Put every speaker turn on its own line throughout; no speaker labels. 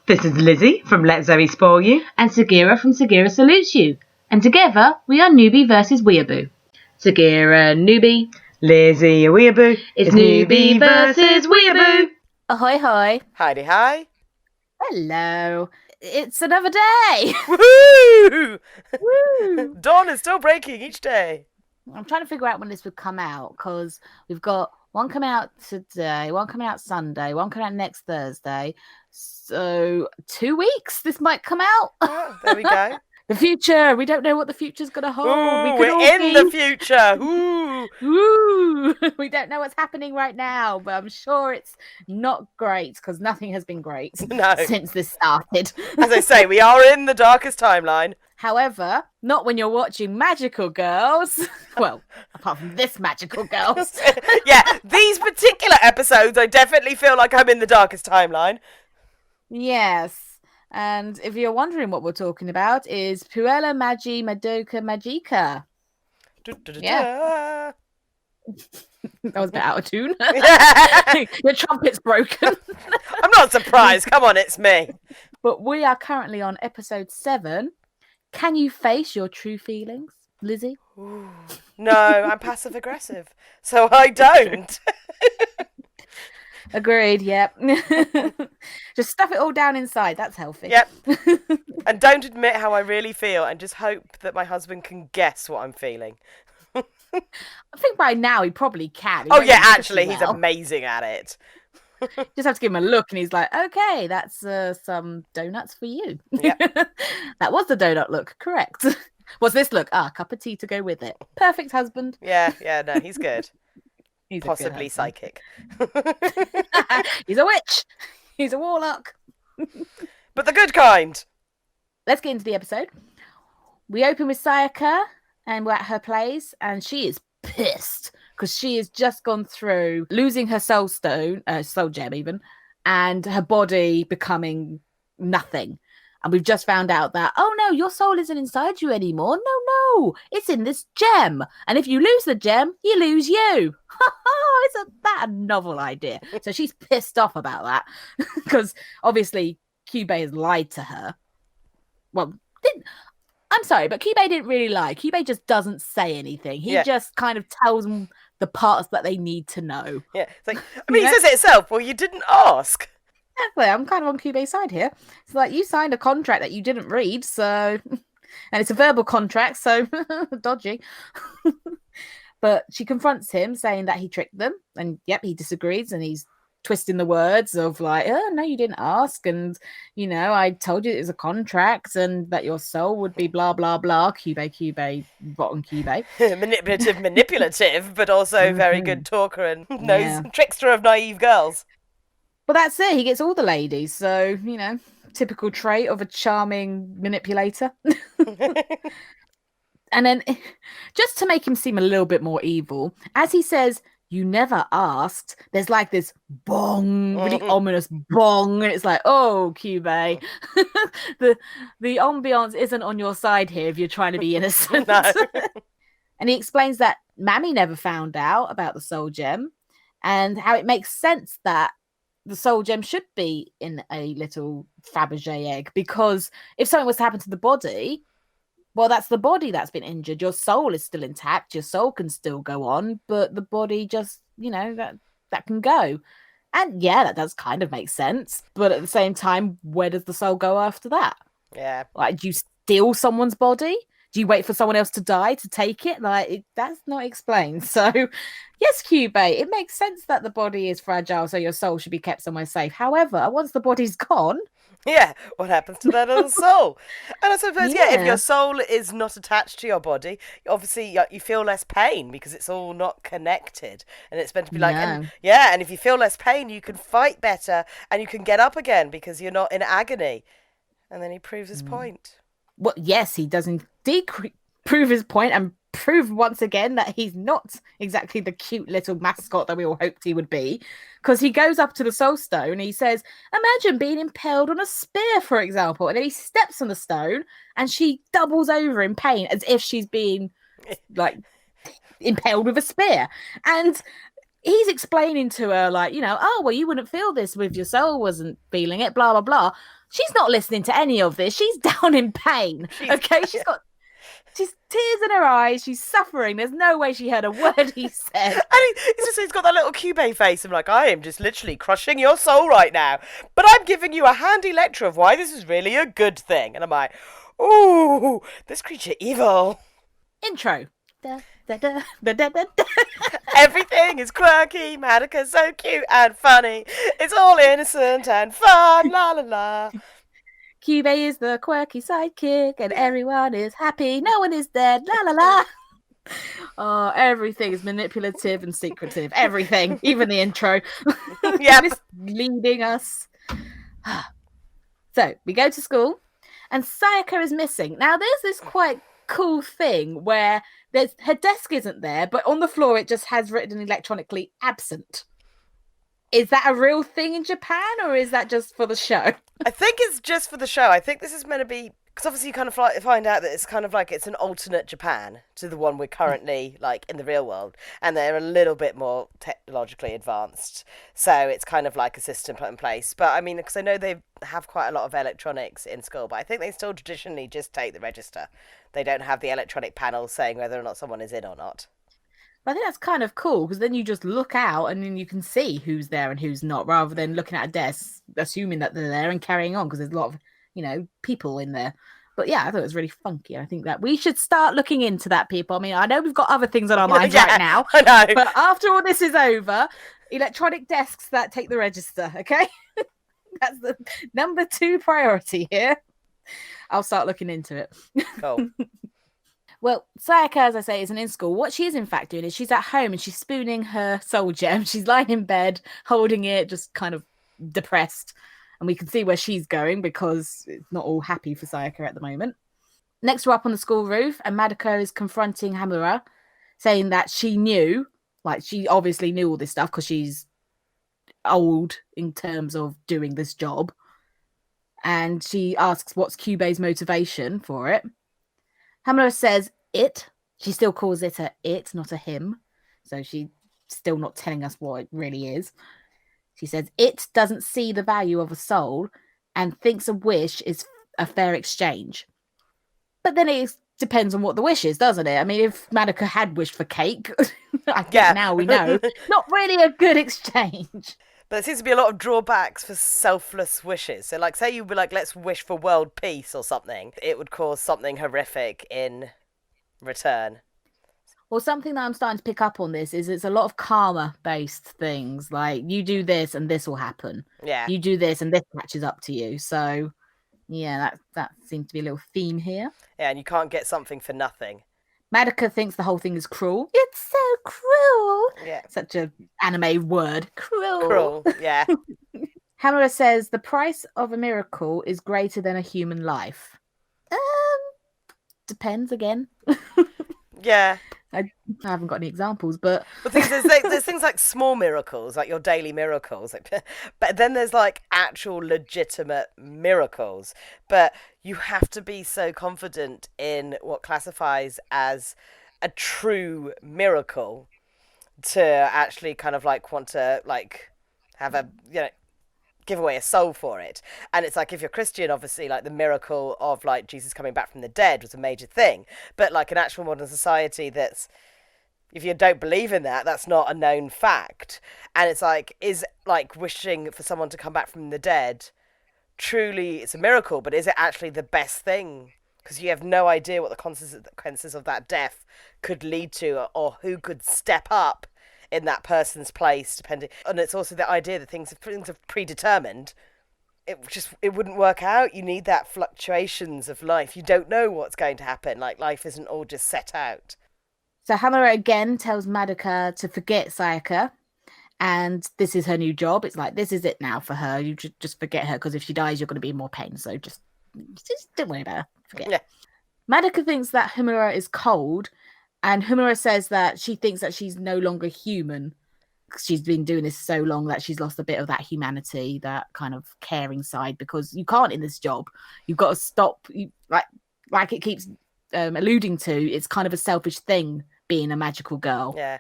This is Lizzie from Let Zoe Spoil You.
And Sagira from Sagira Salutes You. And together, we are Newbie versus Weeaboo. Sagira, Newbie.
Lizzie, a Weeaboo.
It's Newbie versus Weeaboo.
Ahoy, hoy.
Heidi, hi.
Hello. It's another day.
Woohoo!
Woo!
Dawn is still breaking each day.
I'm trying to figure out when this would come out because we've got one coming out today, one coming out Sunday, one coming out next Thursday. So 2 weeks this might come out.
Oh, there we go.
The future. We don't know what the future's going to hold.
Ooh, we're in the future. Ooh.
Ooh. We don't know what's happening right now, but I'm sure it's not great because nothing has been great since this started.
As I say, we are in the darkest timeline.
However, not when you're watching Magical Girls. Well, apart from this Magical Girls.
Yeah, these particular episodes, I definitely feel like I'm in the darkest timeline.
Yes. And if you're wondering what we're talking about is Puella Magi Madoka Magica. Yeah. That was a bit out of tune. Your trumpet's broken.
I'm not surprised. Come on, it's me.
But we are currently on episode 7. Can you face your true feelings, Lizzie?
Ooh. No, I'm passive aggressive, so I don't.
Agreed, yep. Just stuff it all down inside. That's healthy.
Yep. And don't admit how I really feel and just hope that my husband can guess what I'm feeling.
I think by now he probably can.
Oh, yeah, actually, he's amazing at it.
Just have to give him a look and he's like, okay, that's some donuts for you.
Yep.
That was the donut look. Correct. What's this look? Ah, cup of tea to go with it. Perfect husband.
Yeah, no, he's good.
He's
possibly psychic.
He's a witch. He's a warlock.
But the good kind.
Let's get into the episode. We open with Sayaka and we're at her place and she is pissed because she has just gone through losing her soul stone, soul gem even, and her body becoming nothing. And we've just found out that, oh no, your soul isn't inside you anymore. No, it's in this gem. And if you lose the gem, you lose you. Isn't that a novel idea? So she's pissed off about that because obviously Kyubey has lied to her. Well, I'm sorry, but Kyubey didn't really lie. Kyubey just doesn't say anything. He just kind of tells them the parts that they need to know.
Yeah, it's like, I mean, he says it himself. Well, you didn't ask.
Exactly. I'm kind of on Kyubey's side here. It's like you signed a contract that you didn't read, so and it's a verbal contract, so dodgy. But she confronts him, saying that he tricked them, and yep, he disagrees, and he's twisting the words of like, oh no, you didn't ask, and you know, I told you it was a contract, and that your soul would be blah blah blah. Kyubey, bottom Kyubey.
manipulative, but also very good talker and trickster of naive girls.
Well, that's it. He gets all the ladies. So, you know, typical trait of a charming manipulator. And then, just to make him seem a little bit more evil, as he says, you never asked, there's like this bong, really ominous bong. And it's like, oh, Kyubey. the ambiance isn't on your side here if you're trying to be innocent.
No.
And he explains that Mammy never found out about the soul gem and how it makes sense that the soul gem should be in a little Fabergé egg, because if something was to happen to the body, well, that's the body that's been injured. Your soul is still intact. Your soul can still go on, but the body just, you know, that can go. And yeah, that does kind of make sense. But at the same time, where does the soul go after that?
Yeah.
Like, do you steal someone's body? Do you wait for someone else to die to take it? Like, that's not explained. So, yes, Kyubey, it makes sense that the body is fragile, so your soul should be kept somewhere safe. However, once the body's gone...
Yeah, what happens to that other soul? And I suppose, if your soul is not attached to your body, obviously you feel less pain because it's all not connected. And it's meant to be like, and if you feel less pain, you can fight better and you can get up again because you're not in agony. And then he proves his point.
Well, yes, he does indeed prove his point and prove once again that he's not exactly the cute little mascot that we all hoped he would be, because he goes up to the soul stone and he says, imagine being impaled on a spear, for example, and then he steps on the stone and she doubles over in pain as if she's being like impaled with a spear. And he's explaining to her, like, oh, well, you wouldn't feel this if your soul wasn't feeling it, blah, blah, blah. She's not listening to any of this. She's down in pain. She's tears in her eyes. She's suffering. There's no way she heard a word he said.
And he's got that little Cubey face. I'm like, I am just literally crushing your soul right now. But I'm giving you a handy lecture of why this is really a good thing. And I'm like, ooh, this creature evil.
Intro. Da, da, da, da, da, da.
Everything is quirky. Madoka's so cute and funny. It's all innocent and fun. La la la.
Cubey is the quirky sidekick, and everyone is happy. No one is dead. La la la. Oh, everything is manipulative and secretive. Everything, even the intro.
Yeah,
leading us. So we go to school, and Sayaka is missing. Now, there's this quite cool thing where her desk isn't there, but on the floor it just has written electronically absent. Is that a real thing in Japan, or is that just for the show?
I think it's just for the show. I think this is meant to be, because obviously you kind of find out that it's kind of like it's an alternate Japan to the one we're currently like in the real world, and they're a little bit more technologically advanced. So it's kind of like a system put in place. But I mean, because I know they have quite a lot of electronics in school, but I think they still traditionally just take the register. They don't have the electronic panel saying whether or not someone is in or not.
I think that's kind of cool, because then you just look out and then you can see who's there and who's not, rather than looking at a desk, assuming that they're there and carrying on, because there's a lot of, people in there. But yeah, I thought it was really funky. I think that we should start looking into that, people. I mean, I know we've got other things on our minds right now.
I know.
But after all this is over, electronic desks that take the register, okay? That's the number 2 priority here. I'll start looking into it.
Cool.
Well, Sayaka, as I say, isn't in school. What she is, in fact, doing is she's at home and she's spooning her soul gem. She's lying in bed, holding it, just kind of depressed. And we can see where she's going, because it's not all happy for Sayaka at the moment. Next, we're up on the school roof, and Madoka is confronting Hamura, saying that she knew, like, she obviously knew all this stuff because she's old in terms of doing this job. And she asks what's Cubey's motivation for it. Hamura says it. She still calls it a it, not a him. So she's still not telling us what it really is. She says it doesn't see the value of a soul and thinks a wish is a fair exchange. But then it depends on what the wish is, doesn't it? I mean, if Madoka had wished for cake, I think now we know, not really a good exchange.
But there seems to be a lot of drawbacks for selfless wishes. So, like, say you were like, let's wish for world peace or something. It would cause something horrific in return.
Well, something that I'm starting to pick up on this is it's a lot of karma-based things. Like, you do this and this will happen.
Yeah.
You do this and this catches up to you. So, yeah, that seems to be a little theme here.
Yeah, and you can't get something for nothing.
Madoka thinks the whole thing is cruel. It's so cruel.
Yeah.
Such a anime word. Cruel.
Cruel, yeah.
Hamura says the price of a miracle is greater than a human life. Depends again.
Yeah.
I haven't got any examples, but
there's things like small miracles, like your daily miracles, but then there's like actual legitimate miracles. But you have to be so confident in what classifies as a true miracle to actually kind of like want to like have a give away a soul for it. And it's like, if you're Christian, obviously, like the miracle of like Jesus coming back from the dead was a major thing. But like an actual modern society, that's, if you don't believe in that, that's not a known fact. And it's like, is like wishing for someone to come back from the dead truly, it's a miracle, but is it actually the best thing? Because you have no idea what the consequences of that death could lead to, or who could step up in that person's place, depending. And it's also the idea that things are predetermined. It wouldn't work out. You need that fluctuations of life. You don't know what's going to happen. Like, life isn't all just set out.
So Hamura again tells Madoka to forget Sayaka, and this is her new job. It's like, this is it now for her. You just forget her, because if she dies, you're going to be in more pain. So just don't worry about her. Forget.
Yeah.
Madoka thinks that Hamura is cold, and Hamura says that she thinks that she's no longer human, because she's been doing this so long that she's lost a bit of that humanity, that kind of caring side, because you can't in this job. You've got to stop. Like it keeps alluding to, it's kind of a selfish thing being a magical girl.
Yeah.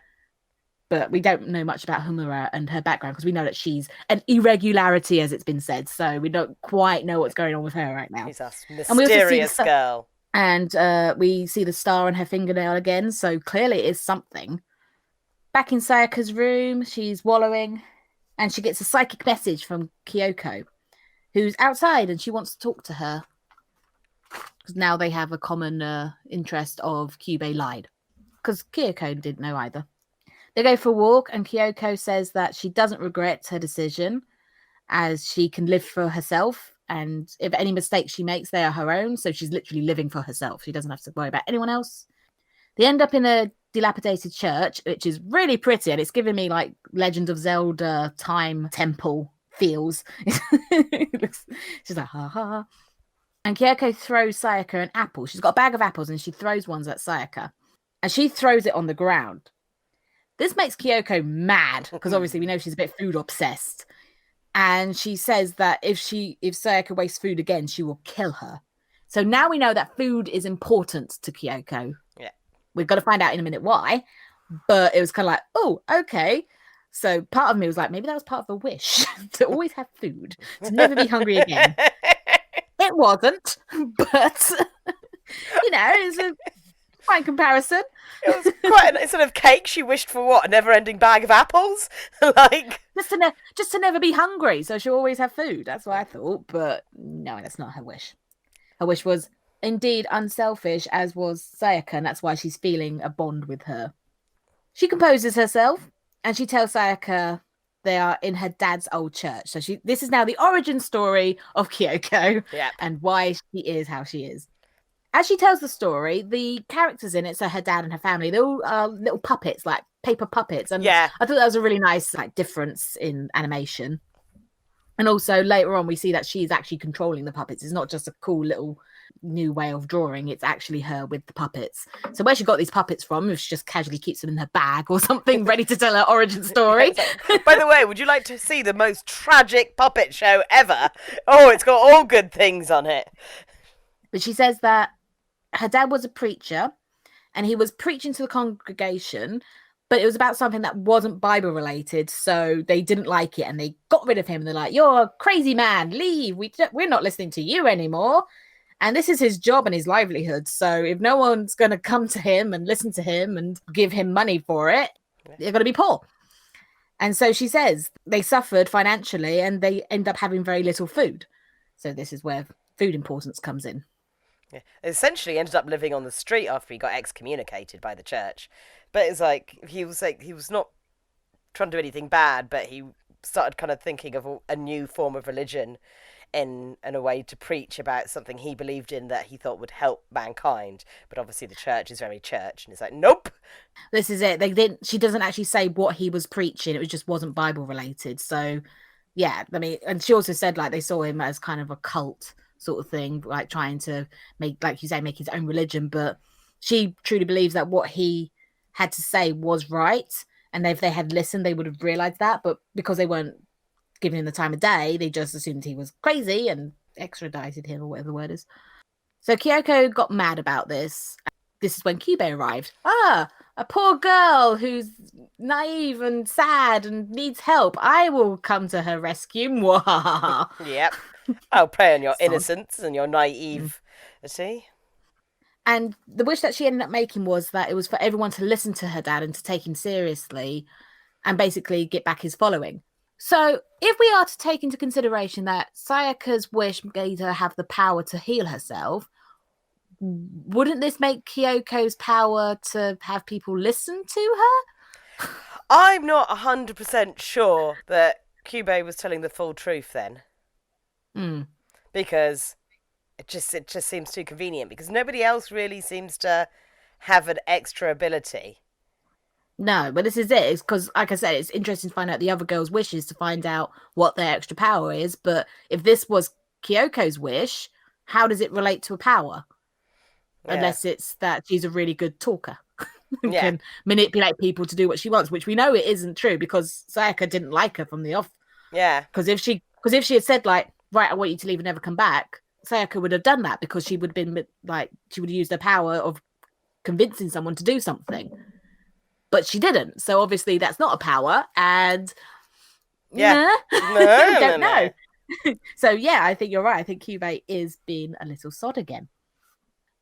but we don't know much about Humura and her background because we know that she's an irregularity, as it's been said. So we don't quite know what's going on with her right now.
She's a mysterious girl.
And we see the star on her fingernail again, so clearly it is something. Back in Sayaka's room, she's wallowing, and she gets a psychic message from Kyoko, who's outside, and she wants to talk to her. Because now they have a common interest of Kyubey lied. Because Kyoko didn't know either. They go for a walk, and Kyoko says that she doesn't regret her decision, as she can live for herself. And if any mistakes she makes, they are her own. So she's literally living for herself. She doesn't have to worry about anyone else. They end up in a dilapidated church, which is really pretty. And it's giving me like Legend of Zelda time temple feels. She's like, ha ha. And Kyoko throws Sayaka an apple. She's got a bag of apples and she throws ones at Sayaka. And she throws it on the ground. This makes Kyoko mad because obviously we know she's a bit food obsessed. And she says that if Sayaka wastes food again, she will kill her. So now we know that food is important to Kyoko.
Yeah.
We've got to find out in a minute why. But it was kind of like, oh, okay. So part of me was like, maybe that was part of the wish to always have food, to never be hungry again. It wasn't, but, it's a fine comparison.
It was quite a sort of cake. She wished for what? A never-ending bag of apples? Like...
Just to never be hungry, so she'll always have food. That's what I thought, but no, that's not her wish. Her wish was indeed unselfish, as was Sayaka, and that's why she's feeling a bond with her. She composes herself, and she tells Sayaka they are in her dad's old church. So this is now the origin story of Kyoko and why she is how she is. As she tells the story, the characters in it, so her dad and her family, they're all little puppets, like paper puppets. And I thought that was a really nice difference in animation. And also later on, we see that she's actually controlling the puppets. It's not just a cool little new way of drawing. It's actually her with the puppets. So where she got these puppets from, if she just casually keeps them in her bag or something, ready to tell her origin story.
By the way, would you like to see the most tragic puppet show ever? Oh, it's got all good things on it.
But she says that her dad was a preacher and he was preaching to the congregation, but it was about something that wasn't Bible related. So they didn't like it and they got rid of him. And they're like, you're a crazy man, leave. We're not listening to you anymore. And this is his job and his livelihood. So if no one's going to come to him and listen to him and give him money for it, they're going to be poor. And so she says they suffered financially and they end up having very little food. So this is where food importance comes in.
Yeah. Essentially ended up living on the street after he got excommunicated by the church. But it's like he was not trying to do anything bad, but he started kind of thinking of a new form of religion in a way to preach about something he believed in that he thought would help mankind. But obviously the church is very church, and it's like, nope. This
is it. She doesn't actually say what he was preaching. It just wasn't Bible related. So yeah, I mean, and she also said they saw him as kind of a cult sort of thing, trying to make, like you say, make his own religion. But she truly believes that what he had to say was right, and if they had listened, they would have realized that. But because they weren't giving him the time of day, they just assumed he was crazy and extradited him, or whatever the word is. So Kyoko got mad about this. This is when Kyubey arrived. A poor girl who's naive and sad and needs help. I will come to her rescue.
Yep. I'll prey on your innocence and your naivety.
And the wish that she ended up making was that it was for everyone to listen to her dad and to take him seriously and basically get back his following. So if we are to take into consideration that Sayaka's wish made her have the power to heal herself, wouldn't this make Kyoko's power to have people listen to her?
I'm not 100% sure that Kyubey was telling the full truth then. Because it just seems too convenient, because nobody else really seems to have an extra ability.
No, but this is it. It's because, like I said, it's interesting to find out the other girl's wishes to find out what their extra power is. But if this was Kyoko's wish, how does it relate to a power? Yeah. Unless it's that she's a really good talker. Can manipulate people to do what she wants, which we know it isn't true, because Sayaka didn't like her from the off.
Yeah.
Because if she had said right, I want you to leave and never come back, Sayaka would have done that, because she would have been she would have used the power of convincing someone to do something. but she didn't. So obviously that's not a power, and
Yeah.
we don't know. So yeah, I think you're right. I think Cuvée is being a little sod again.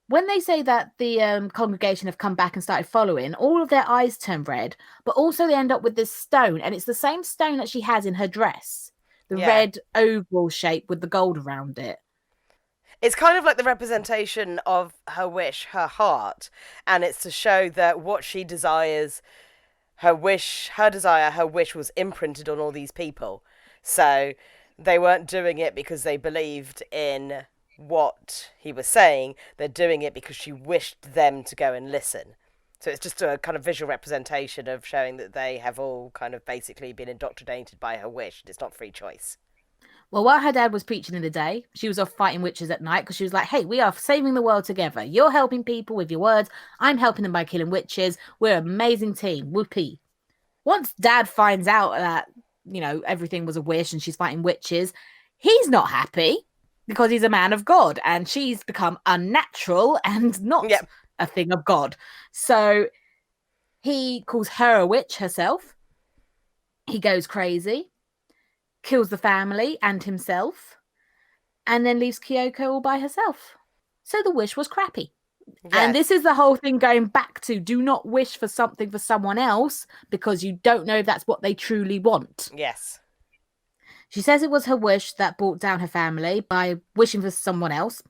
When they say that the congregation have come back and started following, all of their eyes turn red, but also they end up with this stone, and it's the same stone that she has in her dress, the red oval shape with the gold around it.
It's kind of like the representation of her wish, her heart, and it's to show that what she desires, her wish was imprinted on all these people. So they weren't doing it because they believed in what he was saying. They're doing it because she wished them to go and listen. So it's just a kind of visual representation of showing that they have all kind of basically been indoctrinated by her wish. It's not free choice.
Well, while her dad was preaching in the day, she was off fighting witches at night because she was like, hey, we are saving the world together. You're helping people with your words. I'm helping them by killing witches. We're an amazing team. Whoopee. Once dad finds out that, everything was a wish and she's fighting witches, he's not happy because he's a man of God and she's become unnatural and not a thing of God. So he calls her a witch herself. He goes crazy, kills the family and himself, and then leaves Kyoko all by herself. So the wish was crappy. Yes. And this is the whole thing going back to do not wish for something for someone else because you don't know if that's what they truly want.
Yes.
She says it was her wish that brought down her family by wishing for someone else.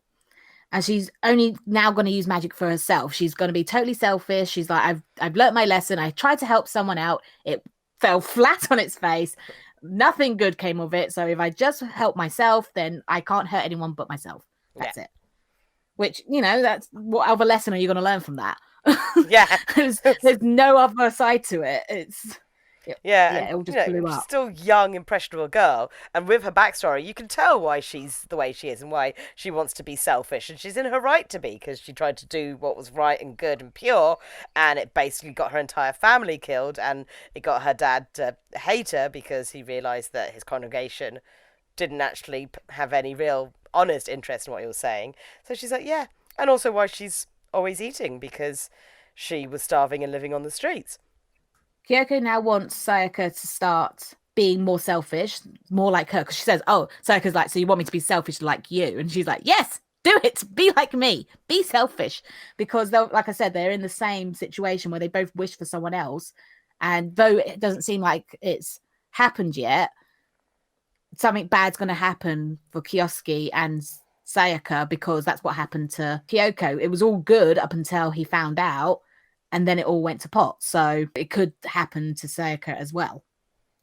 And she's only now going to use magic for herself. She's going to be totally selfish. She's like, I've learnt my lesson. I tried to help someone out. It fell flat on its face. Nothing good came of it. So if I just help myself, then I can't hurt anyone but myself. That's it. Which, that's what other lesson are you going to learn from that?
Yeah.
there's no other side to it. It all just blew up.
She's still a young, impressionable girl. And with her backstory, you can tell why she's the way she is and why she wants to be selfish. And she's in her right to be because she tried to do what was right and good and pure. And it basically got her entire family killed. And it got her dad to hate her because he realised that his congregation didn't actually have any real honest interest in what he was saying. So she's like, yeah. And also why she's always eating because she was starving and living on the streets.
Kyoko now wants Sayaka to start being more selfish, more like her, because she says, oh, Sayaka's like, so you want me to be selfish like you? And she's like, yes, do it. Be like me. Be selfish. Because, like I said, they're in the same situation where they both wish for someone else. And though it doesn't seem like it's happened yet, something bad's going to happen for Kyosuke and Sayaka because that's what happened to Kyoko. It was all good up until he found out. And then it all went to pot. So it could happen to Sayaka as well.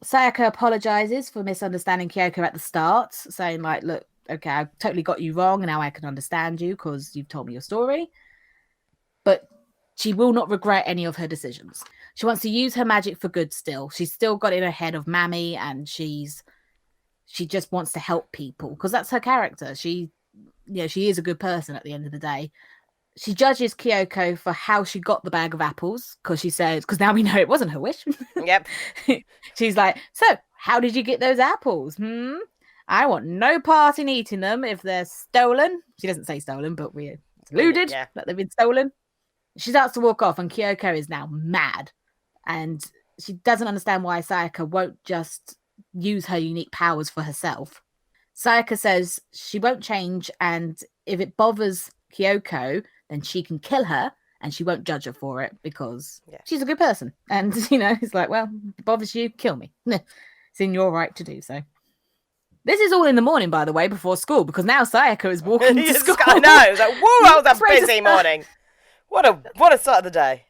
Sayaka apologizes for misunderstanding Kyoko at the start, saying like, look, okay, I totally got you wrong. And now I can understand you because you've told me your story. But she will not regret any of her decisions. She wants to use her magic for good still. She's still got in her head of Mammy and she just wants to help people because that's her character. She is a good person at the end of the day. She judges Kyoko for how she got the bag of apples because she says, because now we know it wasn't her wish.
Yep.
She's like, so how did you get those apples? I want no part in eating them if they're stolen. She doesn't say stolen, but we alluded that they've been stolen. She starts to walk off and Kyoko is now mad. And she doesn't understand why Sayaka won't just use her unique powers for herself. Sayaka says she won't change and if it bothers Kyoko, then she can kill her and she won't judge her for it because she's a good person. And, it's like, well, if it bothers you, kill me. It's in your right to do so. This is all in the morning, by the way, before school, because now Sayaka is walking to school.
I know. It's like, whoa, that was a busy morning. What a start of the day.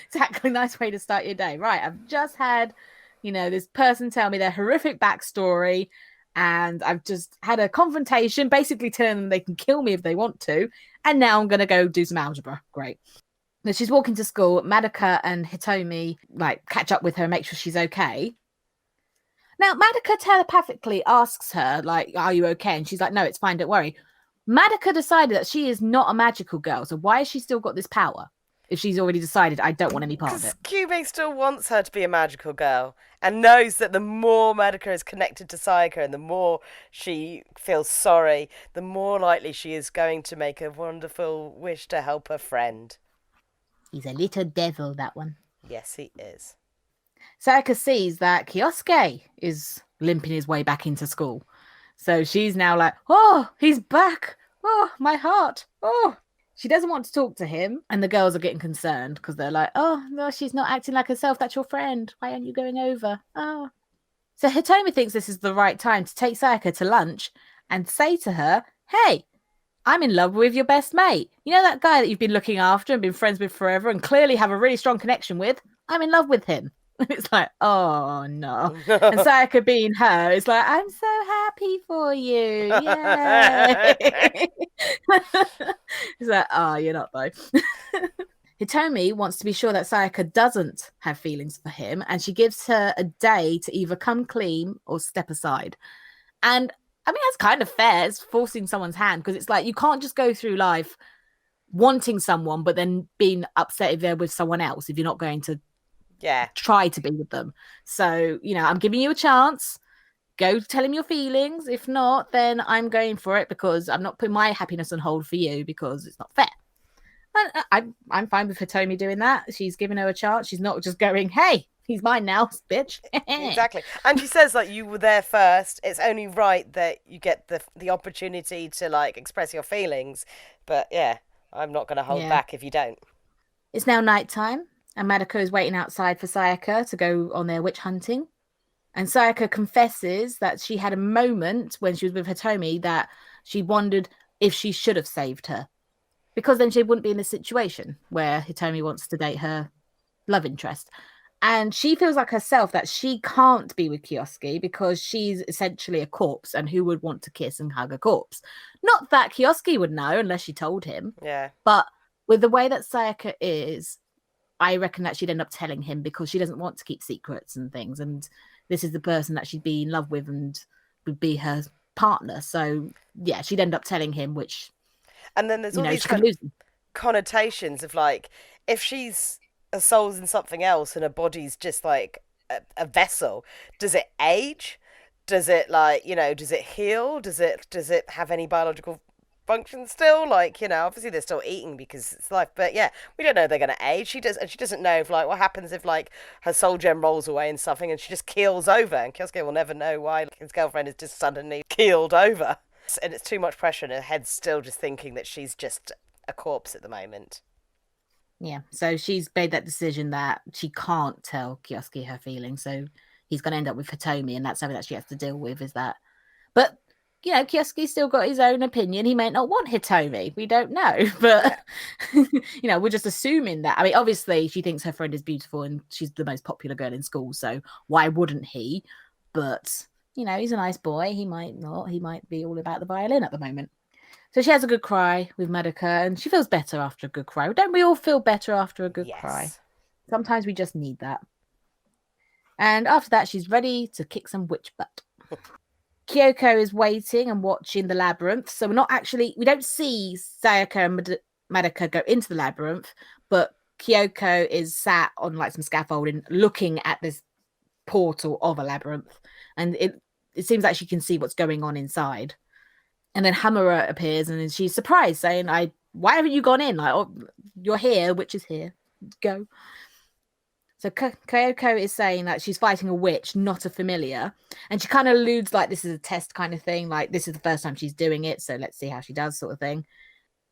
Exactly. Nice way to start your day. Right. I've just had, this person tell me their horrific backstory. And I've just had a confrontation, basically telling them they can kill me if they want to. And now I'm going to go do some algebra. Great. Now she's walking to school. Madoka and Hitomi catch up with her and make sure she's okay. Now, Madoka telepathically asks her, are you okay? And she's like, no, it's fine. Don't worry. Madoka decided that she is not a magical girl. So why has she still got this power? If she's already decided, I don't want any part of it.
Because Cuvée still wants her to be a magical girl and knows that the more Madoka is connected to Sayaka and the more she feels sorry, the more likely she is going to make a wonderful wish to help her friend.
He's a little devil, that one.
Yes, he is.
Sayaka sees that Kyosuke is limping his way back into school. So she's now like, oh, he's back. Oh, my heart. Oh. She doesn't want to talk to him. And the girls are getting concerned because they're like, oh, no, she's not acting like herself. That's your friend. Why aren't you going over? Oh. So Hitomi thinks this is the right time to take Sayaka to lunch and say to her, hey, I'm in love with your best mate. You know that guy that you've been looking after and been friends with forever and clearly have a really strong connection with? I'm in love with him. And it's like, oh no. And Sayaka being her is like, I'm so happy for you. Yay. It's like, oh, you're not though. Hitomi wants to be sure that Sayaka doesn't have feelings for him, and she gives her a day to either come clean or step aside. And I mean, that's kind of fair. It's forcing someone's hand because it's like you can't just go through life wanting someone but then being upset if they're with someone else if you're not going to try to be with them. So, you know, I'm giving you a chance. Go tell him your feelings. If not, then I'm going for it because I'm not putting my happiness on hold for you because it's not fair. I'm fine with Hitomi doing that. She's giving her a chance. She's not just going, hey, he's mine now, bitch.
Exactly. And she says, like, you were there first. It's only right that you get the opportunity to, like, express your feelings. But, yeah, I'm not going to hold back if you don't.
It's now nighttime, and Madoka is waiting outside for Sayaka to go on their witch hunting. And Sayaka confesses that she had a moment when she was with Hitomi that she wondered if she should have saved her. Because then she wouldn't be in this situation where Hitomi wants to date her love interest. And she feels like herself that she can't be with Kyosuke because she's essentially a corpse, and who would want to kiss and hug a corpse? Not that Kyosuke would know unless she told him.
Yeah.
But with the way that Sayaka is, I reckon that she'd end up telling him because she doesn't want to keep secrets and things. And this is the person that she'd be in love with and would be her partner. So, yeah, she'd end up telling him, which...
And then there's all these connotations of, like, if she's her soul's in something else and her body's just like a vessel, does it age? Does it, like, you know, does it heal? Does it have any biological function still? Like, you know, obviously they're still eating because it's life, but yeah, we don't know if they're going to age. She doesn't know if, like, what happens if, like, her soul gem rolls away in something and she just keels over, and Kyosuke will never know why his girlfriend is just suddenly keeled over. And it's too much pressure, and her head's still just thinking that she's just a corpse at the moment.
Yeah, so she's made that decision that she can't tell Kyosuke her feelings, so he's going to end up with Hitomi, and that's something that she has to deal with, is that. But, you know, Kyosuke's still got his own opinion. He may not want Hitomi. We don't know, but, you know, we're just assuming that. I mean, obviously, she thinks her friend is beautiful, and she's the most popular girl in school, so why wouldn't he? But... you know, he's a nice boy. He might not. He might be all about the violin at the moment. So she has a good cry with Madoka, and she feels better after a good cry. Don't we all feel better after a good cry? Sometimes we just need that. And after that, she's ready to kick some witch butt. Kyoko is waiting and watching the labyrinth. So we don't see Sayaka and Madoka go into the labyrinth, but Kyoko is sat on, like, some scaffolding looking at this portal of a labyrinth. And it seems like she can see what's going on inside. And then Hamura appears, and she's surprised, saying, why haven't you gone in? Like, oh, you're here, witch is here. Go. So Kyoko is saying that she's fighting a witch, not a familiar. And she kind of alludes like this is a test kind of thing. Like, this is the first time she's doing it, so let's see how she does, sort of thing.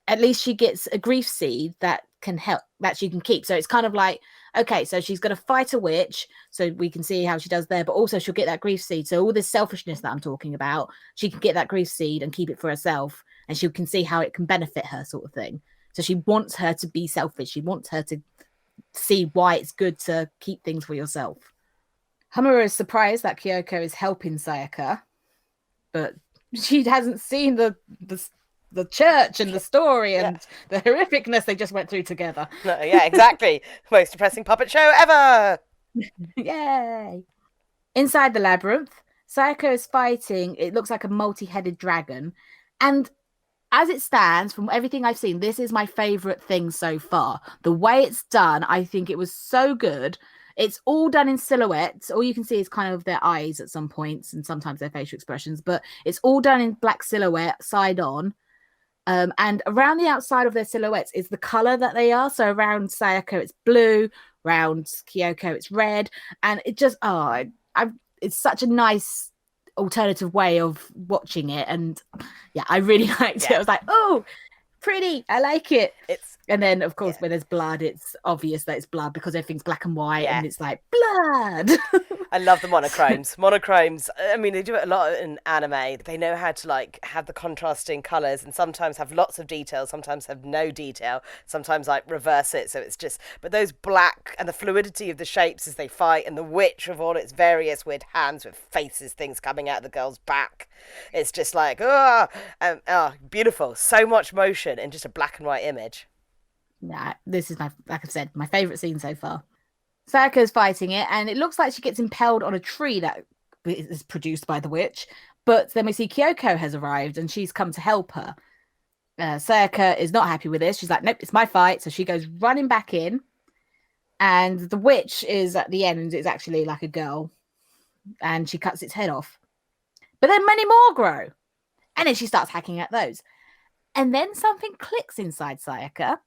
At least she gets a grief seed that can help, that she can keep. So it's kind of like, okay, so she's going to fight a witch, so we can see how she does there, but also she'll get that grief seed. So all this selfishness that I'm talking about, she can get that grief seed and keep it for herself, and she can see how it can benefit her, sort of thing. So she wants her to be selfish. She wants her to see why it's good to keep things for yourself. Hamura is surprised that Kyoko is helping Sayaka, but she hasn't seen the church and the story and the horrificness they just went through together.
No, yeah, exactly. Most depressing puppet show ever.
Yay. Inside the labyrinth, Sayaka is fighting, it looks like a multi-headed dragon. And as it stands, from everything I've seen, this is my favorite thing so far. The way it's done, I think it was so good. It's all done in silhouettes. All you can see is kind of their eyes at some points and sometimes their facial expressions, but it's all done in black silhouette, side on. And around the outside of their silhouettes is the color that they are. So around Sayaka, it's blue. round Kyoko, it's red, and it just it's such a nice alternative way of watching it, and yeah, I really liked it. I was like, oh, pretty, I like it. And then of course when there's blood, it's obvious that it's blood because everything's black and white, and it's like blood.
I love the monochromes. I mean, they do it a lot in anime. They know how to like have the contrasting colors, and sometimes have lots of detail, sometimes have no detail, sometimes like reverse it, so it's just, but those black and the fluidity of the shapes as they fight, and the witch with all its various weird hands with faces, things coming out of the girl's back, it's just like beautiful. So much motion in just a black and white image.
Nah, this is like I've said, my favorite scene so far. Sayaka's fighting it, and it looks like she gets impaled on a tree that is produced by the witch. But then we see Kyoko has arrived, and she's come to help her. Sayaka is not happy with this. She's like, nope, it's my fight. So she goes running back in, and the witch is at the end. It's actually like a girl, and she cuts its head off. But then many more grow, and then she starts hacking at those. And then something clicks inside Sayaka,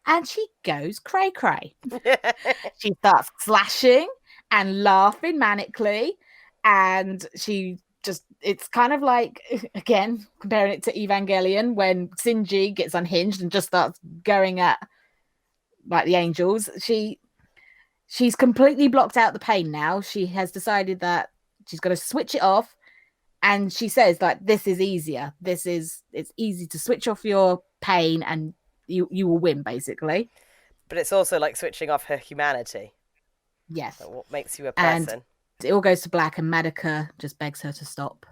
and she goes cray-cray. She starts slashing and laughing manically, and she just, it's kind of like, again, comparing it to Evangelion, when Shinji gets unhinged and just starts going at like the angels. She's completely blocked out the pain now. She has decided that she's going to switch it off, and she says like, this is easier. It's easy to switch off your pain, and you will win, basically.
But it's also like switching off her humanity.
Yes.
So what makes you a person?
And it all goes to black, and Madoka just begs her to stop.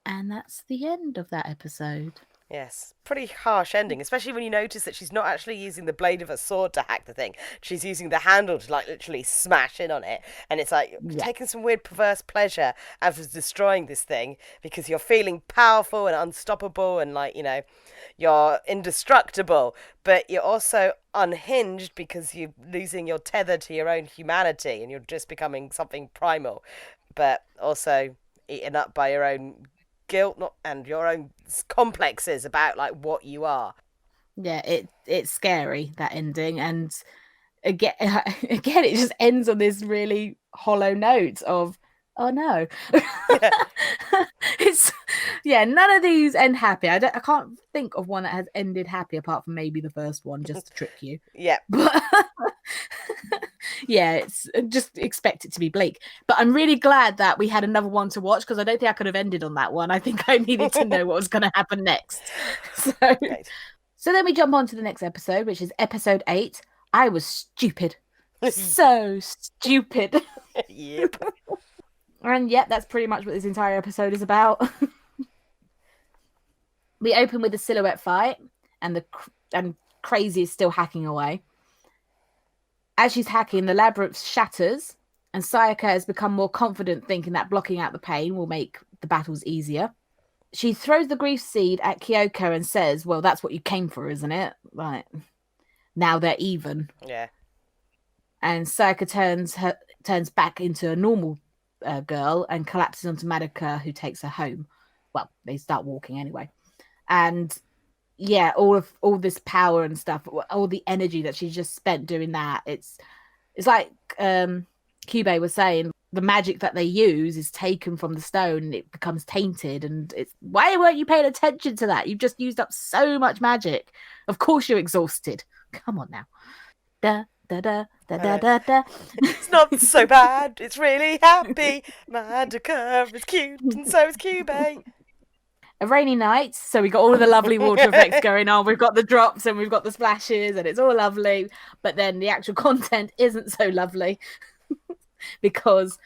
And that's the end of that episode.
Yes, pretty harsh ending, especially when you notice that she's not actually using the blade of a sword to hack the thing. She's using the handle to like literally smash in on it. And it's like taking some weird perverse pleasure out of destroying this thing, because you're feeling powerful and unstoppable and like, you know, you're indestructible, but you're also unhinged because you're losing your tether to your own humanity, and you're just becoming something primal, but also eaten up by your own guilt and your own complexes about like what you are.
Yeah, it's scary, that ending, and again it just ends on this really hollow note of, oh no. It's none of these end happy. I can't think of one that has ended happy apart from maybe the first one, just to trick you. But yeah, it's just expect it to be bleak. But I'm really glad that we had another one to watch, because I don't think I could have ended on that one. I think I needed to know what was going to happen next. So then we jump on to the next episode, which is episode 8. I was stupid. So stupid.
Yep.
And that's pretty much what this entire episode is about. We open with a silhouette fight, and Crazy is still hacking away. As she's hacking, the labyrinth shatters, and Sayaka has become more confident, thinking that blocking out the pain will make the battles easier. She throws the grief seed at Kyoko and says, well, that's what you came for, isn't it? Like, now they're even.
Yeah. And
Sayaka turns back into a normal girl and collapses onto Madoka, who takes her home. Well, they start walking anyway. And all this power and stuff, all the energy that she just spent doing that, it's like Cube was saying, the magic that they use is taken from the stone and it becomes tainted, and it's, why weren't you paying attention to that? You've just used up so much magic. Of course you're exhausted. Come on now. Da da da da da da da.
It's not so bad, it's really happy. Madoka is cute and so is Cube.
A rainy night, so we got all of the lovely water effects going on. We've got the drops and we've got the splashes, and it's all lovely. But then the actual content isn't so lovely because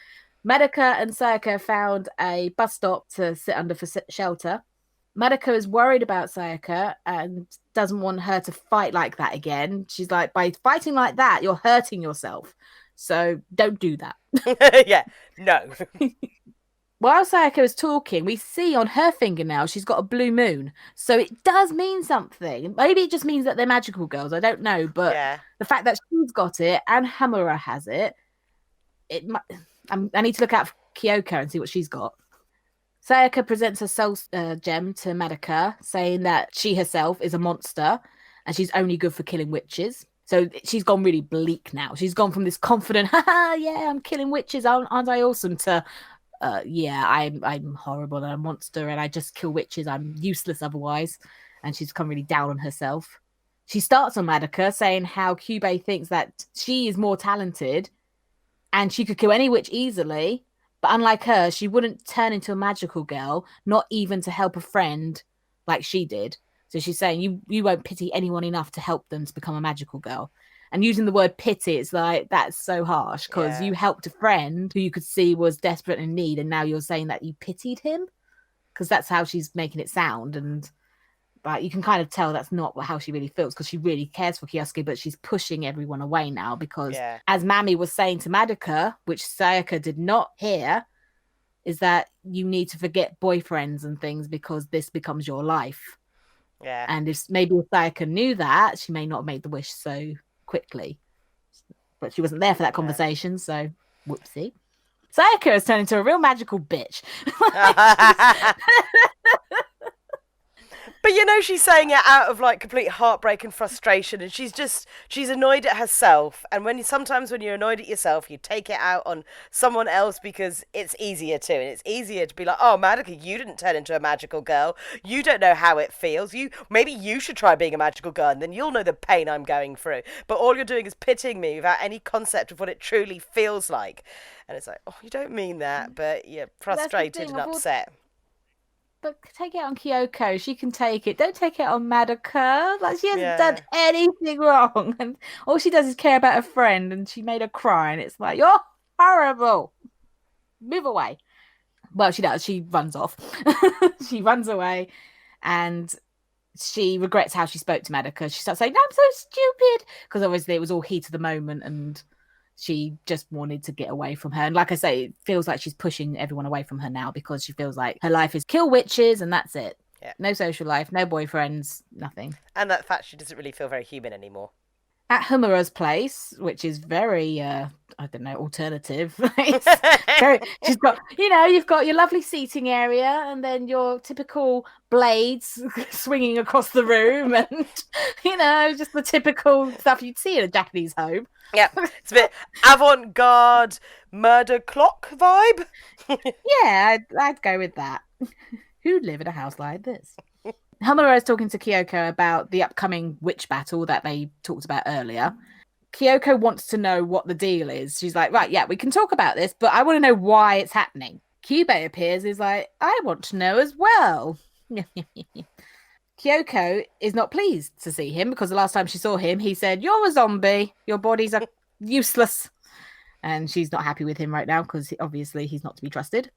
Madoka and Sayaka found a bus stop to sit under for shelter. Madoka is worried about Sayaka and doesn't want her to fight like that again. She's like, by fighting like that, you're hurting yourself. So don't do that.
Yeah, no.
While Sayaka is talking, we see on her fingernail she's got a blue moon. So it does mean something. Maybe it just means that they're magical girls. I don't know. But the fact that she's got it and Hamura has it, I need to look out for Kyoko and see what she's got. Sayaka presents her soul gem to Madoka, saying that she herself is a monster and she's only good for killing witches. So she's gone really bleak now. She's gone from this confident, haha, yeah, I'm killing witches, aren't I awesome, to yeah, I'm horrible and I'm a monster and I just kill witches. I'm useless otherwise. And she's come really down on herself. She starts on Madoka saying how Kyubey thinks that she is more talented and she could kill any witch easily. But unlike her, she wouldn't turn into a magical girl, not even to help a friend like she did. So she's saying you won't pity anyone enough to help them to become a magical girl. And using the word pity, it's like, that's so harsh because you helped a friend who you could see was desperate in need. And now you're saying that you pitied him, because that's how she's making it sound. And like, you can kind of tell that's not how she really feels, because she really cares for Kyosuke, but she's pushing everyone away now because as Mami was saying to Madoka, which Sayaka did not hear, is that you need to forget boyfriends and things because this becomes your life.
Yeah.
And if Sayaka knew that, she may not have made the wish so quickly. But she wasn't there for that conversation, so whoopsie. Sayaka has turned into a real magical bitch.
But you know, she's saying it out of like complete heartbreak and frustration, and she's annoyed at herself. And sometimes when you're annoyed at yourself, you take it out on someone else because it's easier to, and it's easier to be like, oh, Madoka, you didn't turn into a magical girl. You don't know how it feels. Maybe you should try being a magical girl, and then you'll know the pain I'm going through. But all you're doing is pitying me without any concept of what it truly feels like. And it's like, oh, you don't mean that, but you're frustrated and upset.
But take it on Kyoko. She can take it. Don't take it on Madoka. Like, she hasn't done anything wrong. And all she does is care about her friend, and she made her cry. And it's like, you're horrible. Move away. Well, she does. She runs off. She runs away. And she regrets how she spoke to Madoka. She starts saying, I'm so stupid. Because obviously it was all heat of the moment. And she just wanted to get away from her. And like I say, it feels like she's pushing everyone away from her now because she feels like her life is kill witches and that's it. Yeah. No social life, no boyfriends, nothing.
And that fact she doesn't really feel very human anymore.
At Humura's place, which is very, I don't know, alternative. She's got, you've got your lovely seating area and then your typical blades swinging across the room and, just the typical stuff you'd see in a Japanese home.
Yeah, it's a bit avant-garde murder clock vibe.
Yeah, I'd go with that. Who'd live in a house like this? Homura is talking to Kyoko about the upcoming witch battle that they talked about earlier. Kyoko wants to know what the deal is. She's like, right, yeah, we can talk about this, but I want to know why it's happening. Kyubey appears, is like, I want to know as well. Kyoko is not pleased to see him because the last time she saw him, he said, you're a zombie. Your bodies are useless. And she's not happy with him right now because obviously he's not to be trusted.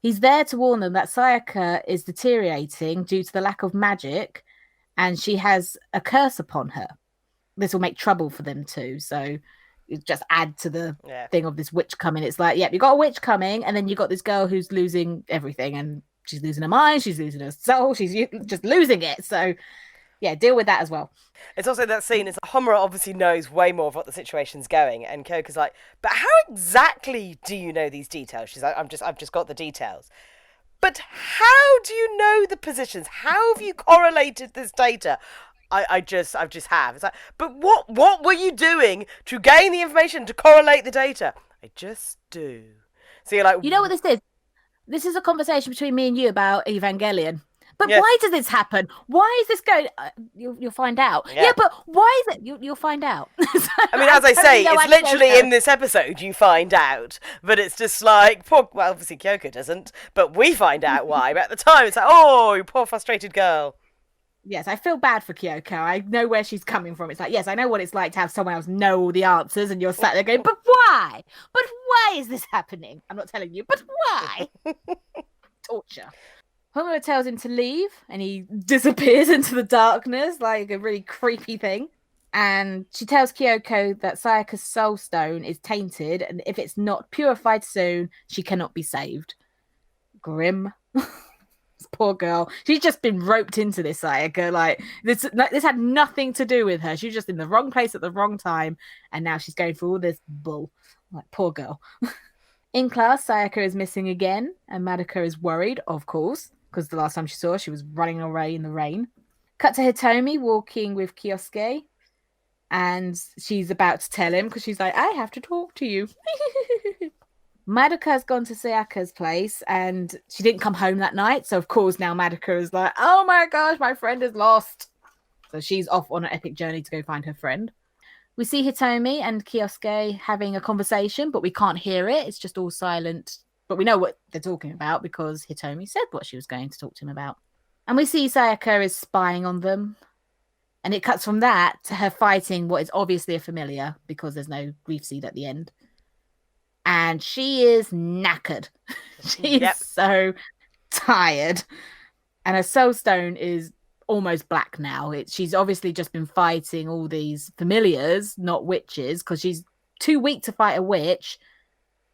He's there to warn them that Sayaka is deteriorating due to the lack of magic and she has a curse upon her. This will make trouble for them too. So it just add to the thing of this witch coming. It's like, yep, you got a witch coming and then you got this girl who's losing everything and she's losing her mind, she's losing her soul, she's just losing it. So yeah, deal with that as well.
It's also that scene is Homura obviously knows way more of what the situation's going, and Kyoko's like, but how exactly do you know these details? She's like, I've just got the details. But how do you know the positions? How have you correlated this data? I just have. It's like, but what were you doing to gain the information to correlate the data? I just do. So you're like,
you know what this is? This is a conversation between me and you about Evangelion. But why does this happen? Why is this going? You'll find out. Yeah, but why is it? You'll find out.
I mean, as I say, it's literally in this episode you find out. But it's just like, well, obviously Kyoko doesn't, but we find out why. But at the time, it's like, oh, you poor frustrated girl.
Yes, I feel bad for Kyoko. I know where she's coming from. It's like, yes, I know what it's like to have someone else know all the answers, and you're sat there going, but why? But why is this happening? I'm not telling you, but why? Torture. Homura tells him to leave and he disappears into the darkness like a really creepy thing. And she tells Kyoko that Sayaka's soul stone is tainted and if it's not purified soon, she cannot be saved. Grim. This poor girl. She's just been roped into this, Sayaka. Like, this had nothing to do with her. She was just in the wrong place at the wrong time and now she's going through all this bull. Like, poor girl. In class, Sayaka is missing again and Madoka is worried, of course. Because the last time she saw her, she was running away in the rain. Cut to Hitomi walking with Kyosuke. And she's about to tell him because she's like, I have to talk to you. Madoka's gone to Sayaka's place and she didn't come home that night. So, of course, now Madoka is like, oh my gosh, my friend is lost. So she's off on an epic journey to go find her friend. We see Hitomi and Kyosuke having a conversation, but we can't hear it. It's just all silent. But we know what they're talking about because Hitomi said what she was going to talk to him about. And we see Sayaka is spying on them. And it cuts from that to her fighting what is obviously a familiar because there's no grief seed at the end. And she is knackered. She is so tired. And her soul stone is almost black now. She's obviously just been fighting all these familiars, not witches, because she's too weak to fight a witch,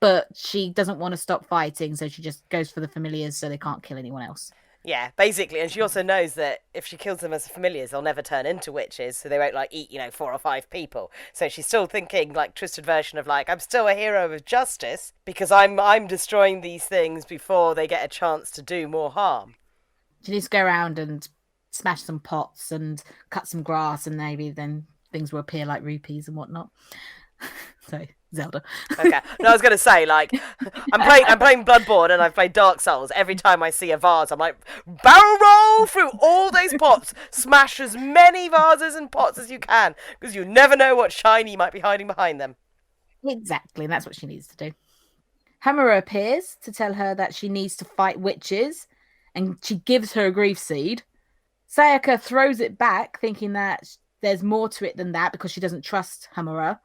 but she doesn't want to stop fighting, so she just goes for the familiars so they can't kill anyone else.
Yeah, basically, and she also knows that if she kills them as familiars, they'll never turn into witches, so they won't, like, eat, 4 or 5 people. So she's still thinking, like, twisted version of, like, I'm still a hero of justice because I'm destroying these things before they get a chance to do more harm.
She needs to go around and smash some pots and cut some grass, and maybe then things will appear like rupees and whatnot. So Zelda.
Okay. No, I was gonna say, like, I'm playing Bloodborne and I've played Dark Souls. Every time I see a vase, I'm like, barrel roll through all those pots, smash as many vases and pots as you can, because you never know what shiny might be hiding behind them.
Exactly, and that's what she needs to do. Hamura appears to tell her that she needs to fight witches, and she gives her a grief seed. Sayaka throws it back, thinking that there's more to it than that because she doesn't trust Hamura.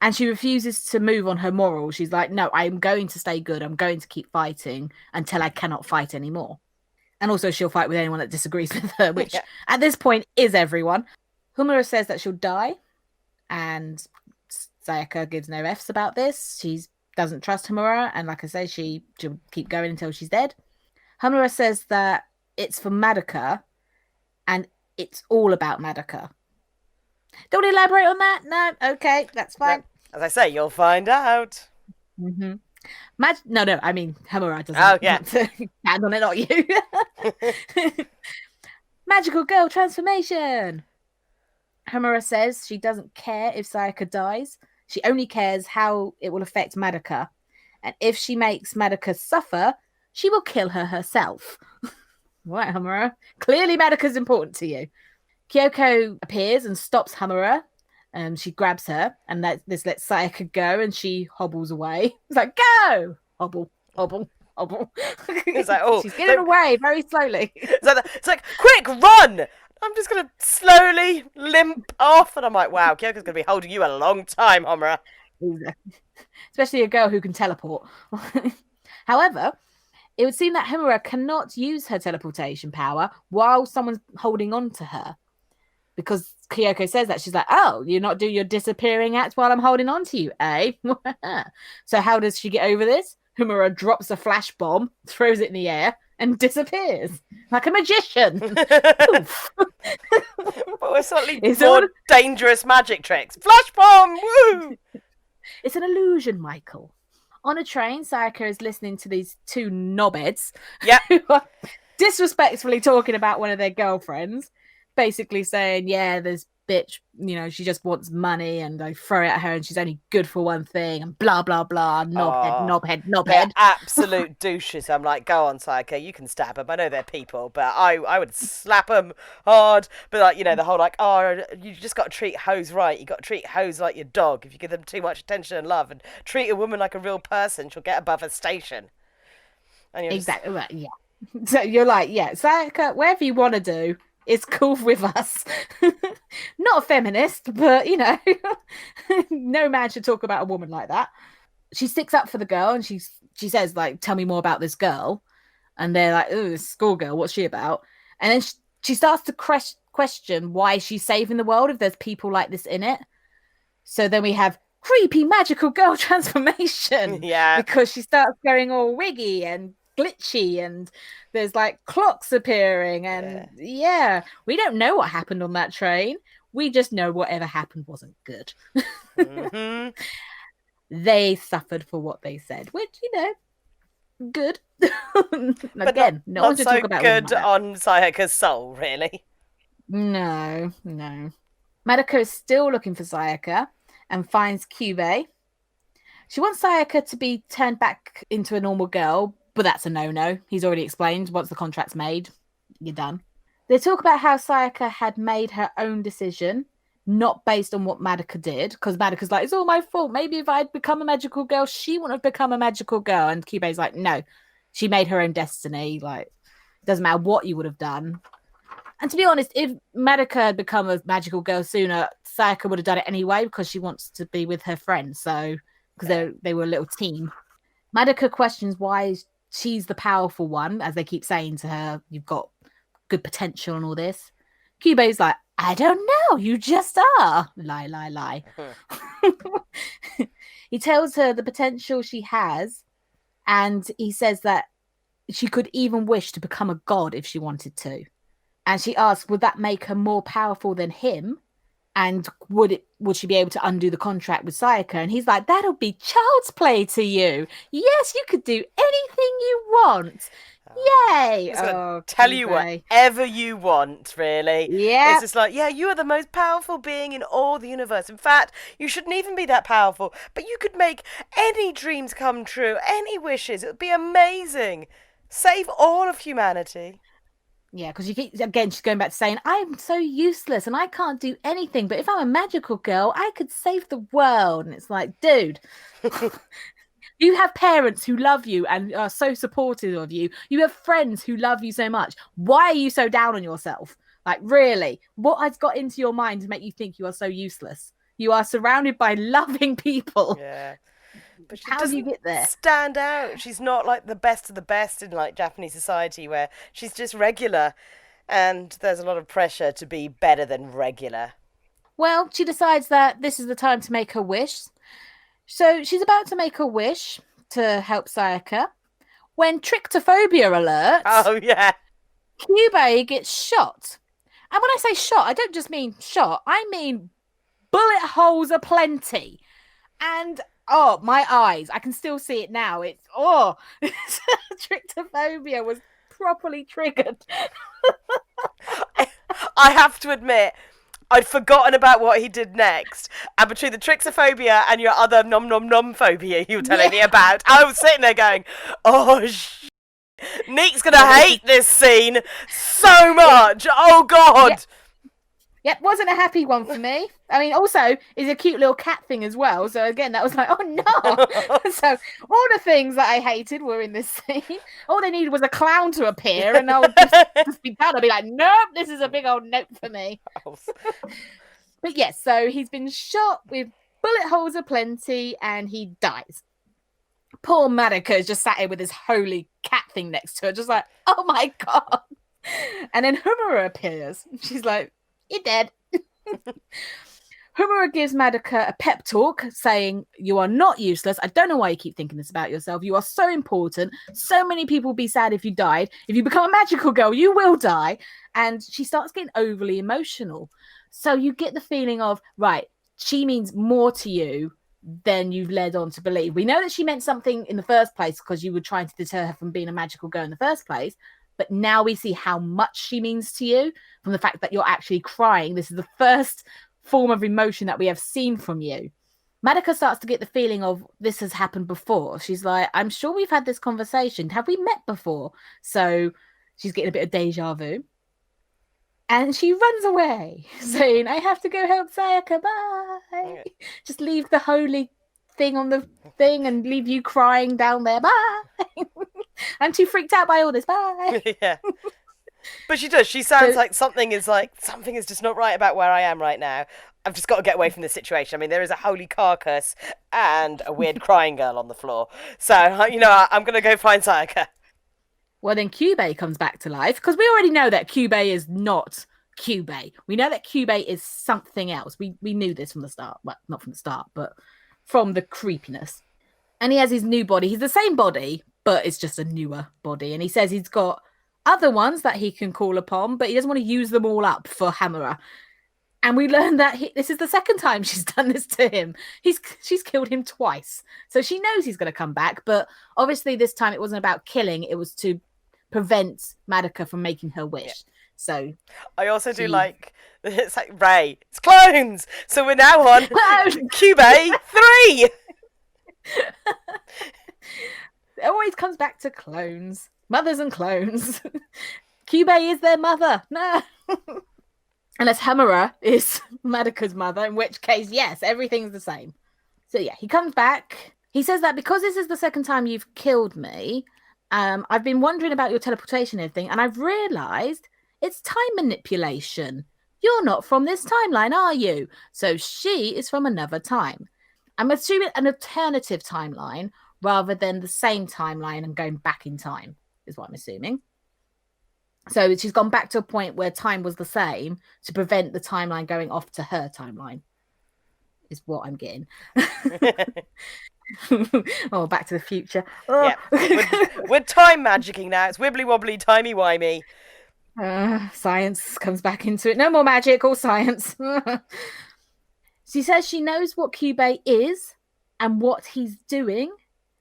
And she refuses to move on her morals. She's like, no, I'm going to stay good. I'm going to keep fighting until I cannot fight anymore. And also she'll fight with anyone that disagrees with her, which at this point is everyone. Hamura says that she'll die. And Sayaka gives no Fs about this. She doesn't trust Hamura. And like I say, she'll keep going until she's dead. Hamura says that it's for Madoka. And it's all about Madoka. Don't elaborate on that? No? Okay, that's fine.
No. As I say, you'll find out.
Mm-hmm. No, I mean, Hamura doesn't stand on it, not you. Magical girl transformation. Hamura says she doesn't care if Sayaka dies. She only cares how it will affect Madoka. And if she makes Madoka suffer, she will kill her herself. Right, Hamura. Clearly Madoka's important to you. Kyoko appears and stops Hamura. She grabs her, and this lets Sayaka go, and she hobbles away. It's like, go! Hobble, hobble, hobble.
It's like, oh,
she's getting away very slowly.
It's like, quick, run! I'm just going to slowly limp off. And I'm like, wow, Kyoko's going to be holding you a long time, Hamura.
Especially a girl who can teleport. However, it would seem that Hamura cannot use her teleportation power while someone's holding on to her. Because Kyoko says that. She's like, oh, you're not doing your disappearing act while I'm holding on to you, eh? So how does she get over this? Hamura drops a flash bomb, throws it in the air, and disappears. Like a magician. Poof.
But with slightly more dangerous magic tricks. Flash bomb! Woo!
It's an illusion, Michael. On a train, Sayaka is listening to these two knobheads. Who are disrespectfully talking about one of their girlfriends. Basically saying, yeah, this bitch, she just wants money and I throw it at her and she's only good for one thing and blah, blah, blah, knobhead.
They're absolute douches. I'm like, go on, Sayaka, you can stab them. I know they're people, but I would slap them hard. But, like, the whole, like, oh, you just got to treat hoes right. You got to treat hoes like your dog. If you give them too much attention and love and treat a woman like a real person, she'll get above her station. And
exactly, right, yeah. So you're like, yeah, Sayaka, whatever you want to do, it's cool with us. Not a feminist, but no man should talk about a woman like that. She sticks up for the girl and she says, like, tell me more about this girl. And they're like, oh, this schoolgirl, what's she about? And then she starts to question why she's saving the world if there's people like this in it. So then we have creepy magical girl transformation.
Yeah.
Because she starts going all wiggy and glitchy and there's like clocks appearing and we don't know what happened on that train. We just know whatever happened wasn't good.
Mm-hmm.
They suffered for what they said, which good.
But
again,
not
to
so
talk about
good on Sayaka's soul, really.
No. Madoka is still looking for Sayaka and finds Kyubey. She wants Sayaka to be turned back into a normal girl, but that's a no-no. He's already explained, once the contract's made, you're done. They talk about how Sayaka had made her own decision, not based on what Madoka did, because Madoka's like, it's all my fault. Maybe if I'd become a magical girl, she wouldn't have become a magical girl. And Kyubey's like, no, she made her own destiny. Like, it doesn't matter what you would have done. And to be honest, if Madoka had become a magical girl sooner, Sayaka would have done it anyway because she wants to be with her friends. So, because they were a little team. Madoka questions why she's the powerful one, as they keep saying to her, you've got good potential and all this. Kyubey's like, I don't know, you just are. Lie, lie, lie. He tells her the potential she has, and he says that she could even wish to become a god if she wanted to. And she asks, would that make her more powerful than him? And would she be able to undo the contract with Sayaka? And he's like, that'll be child's play to you. Yes, you could do anything you want. Yay!
Tell you whatever you want, really.
Yeah.
It's just like, yeah, you are the most powerful being in all the universe. In fact, you shouldn't even be that powerful, but you could make any dreams come true, any wishes. It would be amazing. Save all of humanity.
Yeah, because she's going back to saying, I'm so useless and I can't do anything. But if I'm a magical girl, I could save the world. And it's like, dude, you have parents who love you and are so supportive of you. You have friends who love you so much. Why are you so down on yourself? Like, really? What has got into your mind to make you think you are so useless? You are surrounded by loving people.
Yeah. But
how do you get there?
Stand out. She's not like the best of the best in like Japanese society, where she's just regular, and there's a lot of pressure to be better than regular.
Well, she decides that this is the time to make her wish. So she's about to make a wish to help Sayaka when Trypophobia alerts.
Oh yeah.
Kyubey gets shot. And when I say shot, I don't just mean shot. I mean bullet holes aplenty. And oh, my eyes. I can still see it now. It's, Trypophobia was properly triggered.
I have to admit, I'd forgotten about what he did next. And between the Trypophobia and your other nom nom nom phobia you were telling me about, I was sitting there going, Neek's going to hate this scene so much. Oh, God.
Yep, wasn't a happy one for me. I mean, also, it's a cute little cat thing as well. So again, that was like, oh no. So all the things that I hated were in this scene. All they needed was a clown to appear and I would just be done. I'd be like, nope, this is a big old nope for me. But yes, so he's been shot with bullet holes aplenty and he dies. Poor Madoka is just sat here with this holy cat thing next to her, just like, oh my God. And then Homura appears. She's like, you're dead. Homura gives Madoka a pep talk saying, you are not useless. I don't know why you keep thinking this about yourself. You are so important. So many people will be sad if you died. If you become a magical girl, you will die. And she starts getting overly emotional. So you get the feeling of, right, she means more to you than you've led on to believe. We know that she meant something in the first place because you were trying to deter her from being a magical girl in the first place. But now we see how much she means to you from the fact that you're actually crying. This is the first form of emotion that we have seen from you. Madoka starts to get the feeling of this has happened before. She's like, I'm sure we've had this conversation. Have we met before? So she's getting a bit of deja vu. And she runs away, saying, I have to go help Sayaka. Bye. Okay. Just leave the holy thing on the thing and leave you crying down there. Bye. I'm too freaked out by all this. Bye.
Yeah. But she does. She sounds like something is just not right about where I am right now. I've just got to get away from this situation. I mean, there is a holy carcass and a weird crying girl on the floor. So, I'm going to go find Sayaka.
Well, then Kyubey comes back to life because we already know that Kyubey is not Kyubey. We know that Kyubey is something else. We knew this from the start. Well, not from the start, but from the creepiness. And he has his new body. He's the same body, but it's just a newer body. And he says he's got other ones that he can call upon, but he doesn't want to use them all up for Homura. And we learned that this is the second time she's done this to him. She's killed him twice. So she knows he's going to come back. But obviously this time it wasn't about killing. It was to prevent Madoka from making her wish. Yeah. So
I also do like It's like, Ray, it's clones! So we're now on Kyubey 3!
It always comes back to clones. Mothers and clones. Kyubey is their mother. No. Unless Hamura is Madoka's mother, in which case, yes, everything's the same. So yeah, he comes back. He says that because this is the second time you've killed me, I've been wondering about your teleportation and everything, and I've realised it's time manipulation. You're not from this timeline, are you? So she is from another time. I'm assuming an alternative timeline rather than the same timeline and going back in time, is what I'm assuming. So she's gone back to a point where time was the same to prevent the timeline going off to her timeline, is what I'm getting. Oh, Back to the Future. Oh.
Yeah. We're time magicking now. It's wibbly wobbly, timey wimey.
Science comes back into it. No more magic, all science. She says she knows what Kyubey is and what he's doing,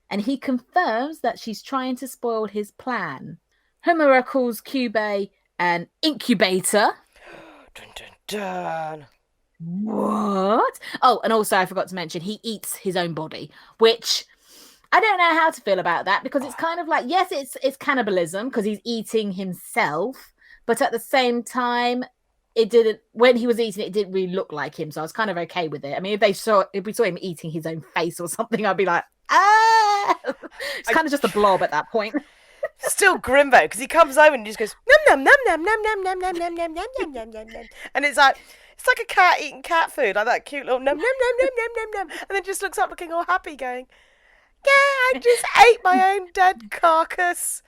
and he confirms that she's trying to spoil his plan. Homura calls Kyubey an incubator.
Dun, dun, dun.
What? Oh, and also I forgot to mention he eats his own body, which I don't know how to feel about that, because it's kind of like, yes, it's cannibalism because he's eating himself, but at the same time, when he was eating it didn't really look like him, so I was kind of okay with it. I mean, if we saw him eating his own face or something, I'd be like, ah. It's kind of just a blob at that point.
Still grim though, because he comes over and he just goes nom nom nom nom nom nom nom nom nom nom nom nom nom nom, and it's like a cat eating cat food, like that cute little nom nom nom nom nom nom nom, and then just looks up looking all happy, going, "Yeah, I just ate my own dead carcass.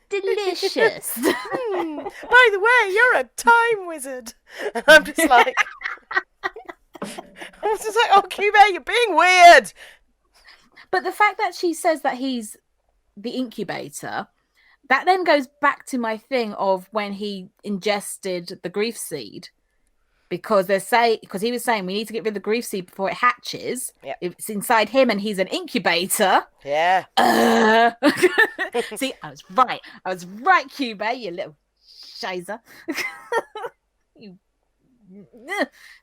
Delicious."
By the way, you're a time wizard. And I'm just like, oh, Kyubey, you're being weird.
But the fact that she says that he's the incubator, that then goes back to my thing of when he ingested the grief seed, because he was saying we need to get rid of the grief seed before it hatches.
Yep.
It's inside him and he's an incubator.
Yeah.
See, I was right, Kyubey, you little shizer.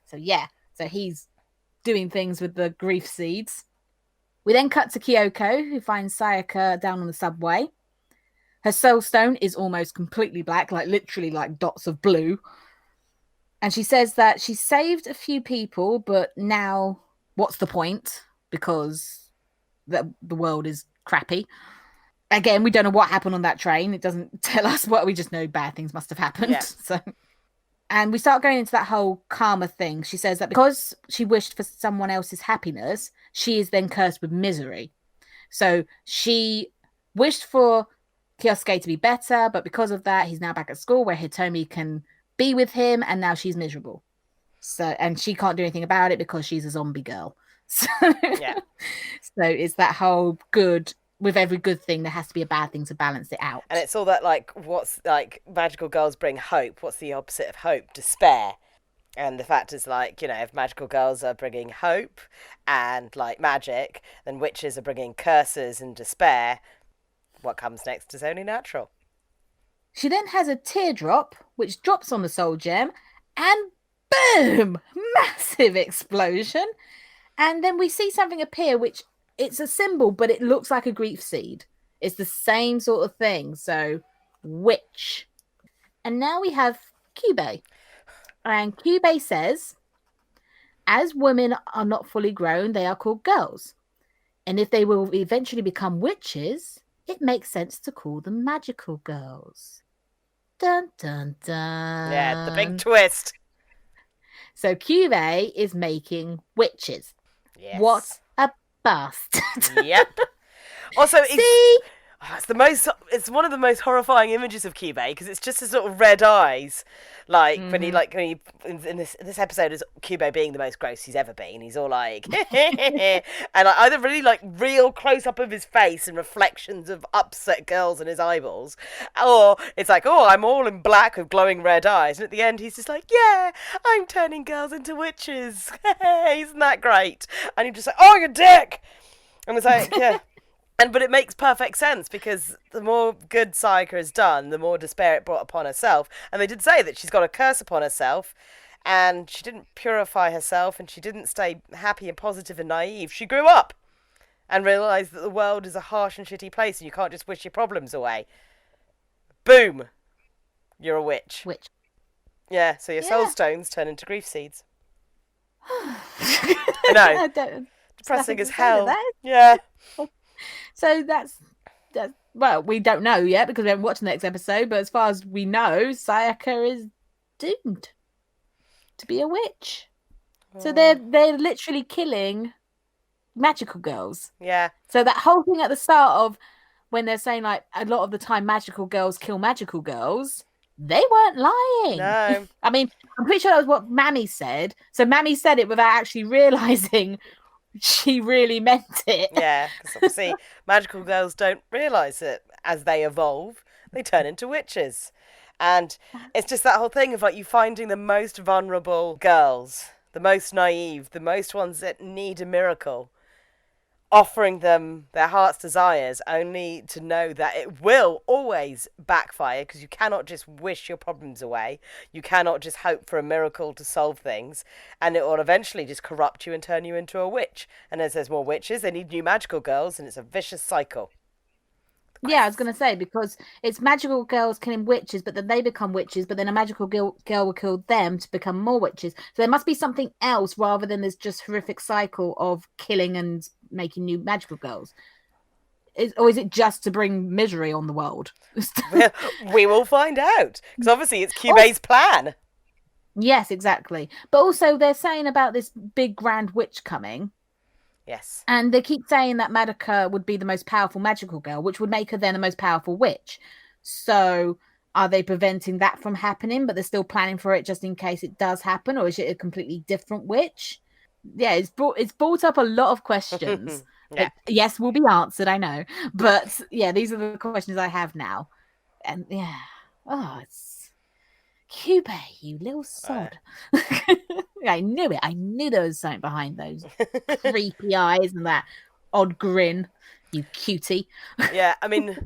So he's doing things with the grief seeds. We then cut to Kyoko, who finds Sayaka down on the subway. Her soul stone is almost completely black, like literally like dots of blue. And she says that she saved a few people, but now what's the point? Because the world is crappy. Again, we don't know what happened on that train. It doesn't tell us what. We just know bad things must have happened. Yeah. And we start going into that whole karma thing. She says that because she wished for someone else's happiness, she is then cursed with misery. So she wished for Kyosuke to be better, but because of that, he's now back at school where Hitomi can be with him, and now she's miserable. And she can't do anything about it because she's a zombie girl. So it's that whole good. With every good thing, there has to be a bad thing to balance it out.
And it's all that, like, what's, like, magical girls bring hope. What's the opposite of hope? Despair. And the fact is, like, you know, if magical girls are bringing hope and, like, magic, then witches are bringing curses and despair. What comes next is only natural.
She then has a teardrop, which drops on the soul gem, and boom! Massive explosion. And then we see something appear, which... it's a symbol, but it looks like a grief seed. It's the same sort of thing. So, witch. And now we have Kyubey. And Kyubey says, as women are not fully grown, they are called girls. And if they will eventually become witches, it makes sense to call them magical girls. Dun, dun, dun.
Yeah, the big twist.
So, Kyubey is making witches.
Yes.
What a bastard.
Yep. Also, it's one of the most horrifying images of Kyubey, because it's just his sort of red eyes, when he in this episode is Kyubey being the most gross he's ever been. He's all like, and either really like real close up of his face and reflections of upset girls in his eyeballs, or it's like, oh, I'm all in black with glowing red eyes, and at the end he's just like, yeah, I'm turning girls into witches. Isn't that great? And you're just like, oh, you dick. And it's like, yeah. But it makes perfect sense, because the more good Sayaka has done, the more despair it brought upon herself. And they did say that she's got a curse upon herself, and she didn't purify herself, and she didn't stay happy and positive and naive. She grew up and realised that the world is a harsh and shitty place and you can't just wish your problems away. Boom! You're a witch. Yeah, so your soul stones turn into grief seeds. I know. Depressing as hell. Yeah.
So that's well, we don't know yet because we haven't watched the next episode, but as far as we know, Sayaka is doomed to be a witch. So they're literally killing magical girls.
Yeah.
So that whole thing at the start of when they're saying like a lot of the time magical girls kill magical girls, they weren't lying.
No.
I mean, I'm pretty sure that was what Mammy said. So Mammy said it without actually realizing she really meant it.
Yeah, because obviously magical girls don't realise it. As they evolve, they turn into witches. And it's just that whole thing of like you finding the most vulnerable girls, the most naive, the most ones that need a miracle, offering them their heart's desires, only to know that it will always backfire, because you cannot just wish your problems away. You cannot just hope for a miracle to solve things, and it will eventually just corrupt you and turn you into a witch. And as there's more witches, they need new magical girls, and it's a vicious cycle.
Yeah, I was going to say, because it's magical girls killing witches, but then they become witches, but then a magical girl will kill them to become more witches. So there must be something else rather than this just horrific cycle of killing and making new magical girls. Or is it just to bring misery on the world?
We will find out, because obviously it's Kyubei's plan.
Yes, exactly. But also they're saying about this big grand witch coming.
Yes.
And they keep saying that Madoka would be the most powerful magical girl, which would make her then the most powerful witch. So are they preventing that from happening, but they're still planning for it just in case it does happen? Or is it a completely different witch? Yeah, it's brought up a lot of questions.
Yeah.
Yes, will be answered, I know. But yeah, these are the questions I have now. And yeah, it's Kyubei, you little sod. I knew it. I knew there was something behind those creepy eyes and that odd grin. You cutie.
Yeah, I mean,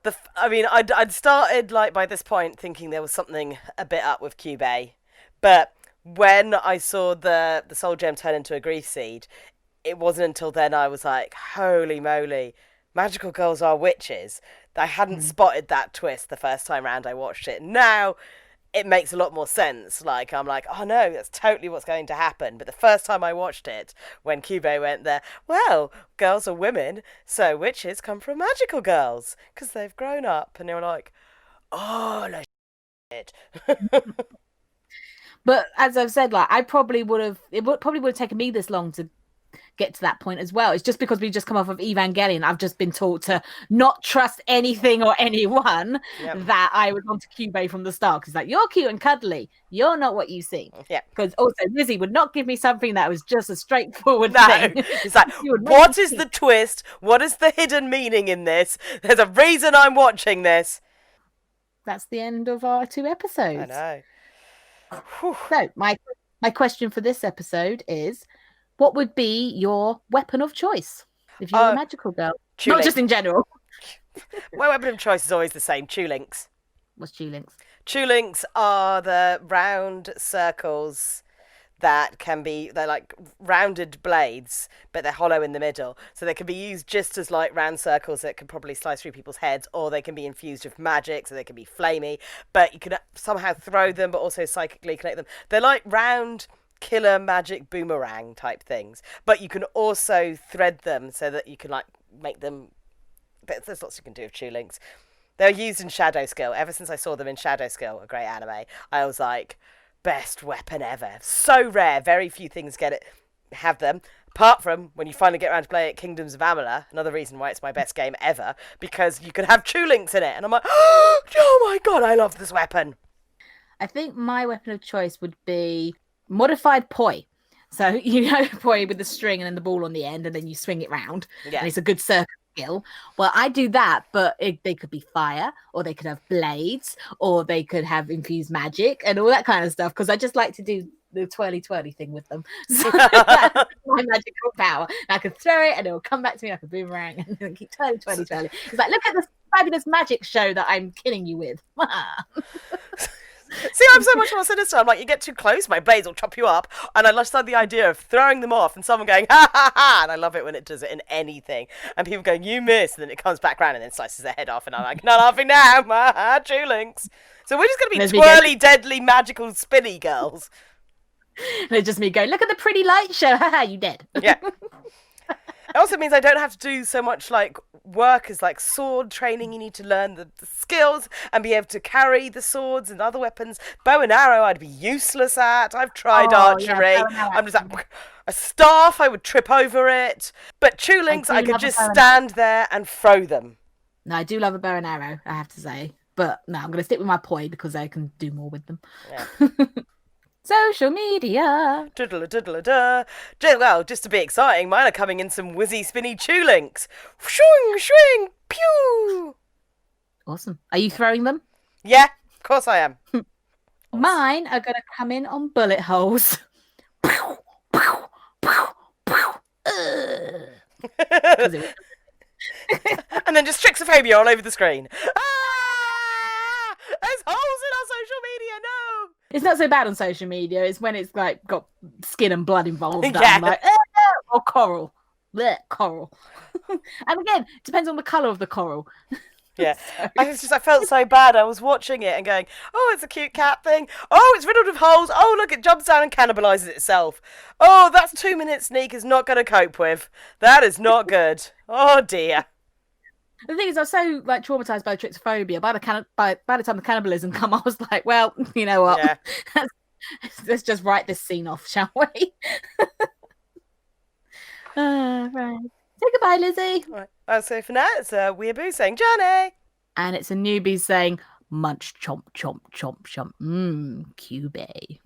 I'd started like by this point thinking there was something a bit up with Kyubei, but when I saw the soul gem turn into a grief seed, it wasn't until then I was like, holy moly, magical girls are witches. I hadn't spotted that twist the first time round I watched it. Now it makes a lot more sense. Like, I'm like, oh no, that's totally what's going to happen. But the first time I watched it, when Kyubei went there, well, girls are women, so witches come from magical girls, because they've grown up. And they were like, oh, no shit.
But as I've said, like, it probably would have taken me this long to get to that point as well. It's just because we just come off of Evangelion. I've just been taught to not trust anything or anyone that I was onto Kyubei from the start. Because like, you're cute and cuddly. You're not what you seem.
Yeah.
Because also Lizzie would not give me something that was just a straightforward thing.
It's like, what is the twist? What is the hidden meaning in this? There's a reason I'm watching this.
That's the end of our 2 episodes.
I know.
So my question for this episode is, what would be your weapon of choice if you were a magical girl? Not just in general.
My weapon of choice is always the same, Chulinks.
What's Chulinks?
Chulinks are the round circles that they're like rounded blades, but they're hollow in the middle. So they can be used just as like round circles that can probably slice through people's heads, or they can be infused with magic, so they can be flamey, but you can somehow throw them, but also psychically connect them. They're like round killer magic boomerang type things, but you can also thread them so that you can like make them. There's lots you can do with Chulinks. They're used in Shadow Skill. Ever since I saw them in Shadow Skill, a great anime, I was like, best weapon ever. So rare, very few things have them. Apart from when you finally get around to play it, Kingdoms of Amalur, another reason why it's my best game ever, because you can have Chulinks in it, and I'm like, oh my god, I love this weapon.
I think my weapon of choice would be modified poi. So you know, poi with the string and then the ball on the end, and then you swing it round. Yeah. And it's a good circle skill. Well, I do that, but they could be fire, or they could have blades, or they could have infused magic and all that kind of stuff, because I just like to do the twirly thing with them. So that's my magical power. And I could throw it and it will come back to me like a boomerang and then keep twirly. It's like, look at this fabulous magic show that I'm killing you with.
See, I'm so much more sinister. I'm like, you get too close, my blades will chop you up. And I just love the idea of throwing them off and someone going, ha ha ha. And I love it when it does it in anything. And people going, you missed. And then it comes back round and then slices their head off. And I'm like, not laughing now, Chulinks. So we're just going to be twirly, deadly, magical, spinny girls.
And it's just me going, look at the pretty light show. Haha, you dead.
Yeah. It also means I don't have to do so much like work as like sword training. You need to learn the skills and be able to carry the swords and other weapons. Bow and arrow I'd be useless at. I've tried archery.
Yeah,
I'm just like a staff, I would trip over it. But Chulinks, I could just stand there and throw them.
No, I do love a bow and arrow, I have to say. But no, I'm going to stick with my poi because I can do more with them.
Yeah.
Social media.
Diddle-a-diddle-a-duh. Well, just to be exciting, mine are coming in some whizzy spinny Chulinks. Shwing, shwing, pew.
Awesome. Are you throwing them?
Yeah, of course I am.
Mine are going to come in on bullet holes.
And then just Trypophobia all over the screen. Ah! There's holes in our social media, no!
It's not so bad on social media. It's when it's like got skin and blood involved.
Yeah.
I'm like, or coral. Blech, coral. And again, it depends on the colour of the coral.
Yeah. I felt so bad. I was watching it and going, oh, it's a cute cat thing. Oh, it's riddled with holes. Oh, look, it jumps down and cannibalizes itself. Oh, that's 2 minutes Sneak is not going to cope with. That is not good. Oh, dear.
The thing is, I was so like traumatized by trypophobia. By the time the cannibalism come, I was like, well, you know what? Yeah. Let's just write this scene off, shall we? Right. Say goodbye, Lizzie.
Right. So for now, it's Weeaboo saying Johnny.
And it's a newbie saying munch, chomp, chomp, chomp, chomp. QB.